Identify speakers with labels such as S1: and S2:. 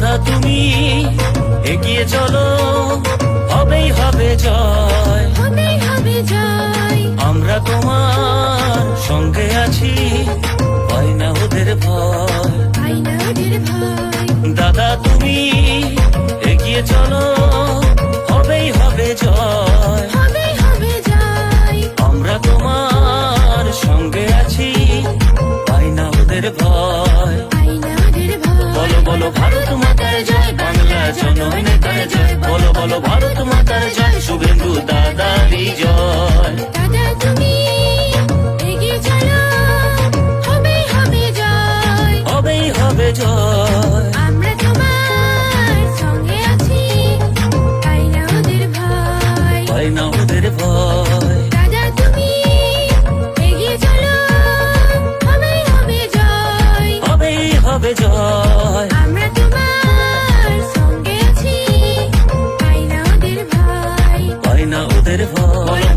S1: দাদা তুমি এগিয়ে চলো, হবেই হবে জয়,
S2: হবেই হবে জয়।
S1: আমরা তোমার সঙ্গে আছি, হয় না ওদের ভয়,
S2: পাই না ওদের ভয়।
S1: দাদা তুমি এগিয়ে চলো, হবেই হবে জয়,
S2: হবেই হবে জয়।
S1: আমরা তোমার সঙ্গে আছি, পাই না ওদের ভয়।
S2: পাই না ওদের ভয়।
S1: বলো বলো ভারত মাতার জয়, বাংলা জননেতার জয়, বলো বলো ভারত মাতার জয়, শুভেন্দু দাদারই জয়।
S2: দাদা তুমি এগিয়ে চলো, হবেই হবে জয়।
S1: হবেই হবে জয়,
S2: আমরা তোমার সঙ্গে আছি, পাই না ওদের ভয়।
S1: পাই না ওদের ভয়।
S2: দাদা তুমি এগিয়ে চলো, হবেই হবে জয়।
S1: হবেই হবে জয়,
S2: আমরা তোমার সঙ্গে আছি, পাই না ওদের ভয়।
S1: পাই না ওদের ভয়।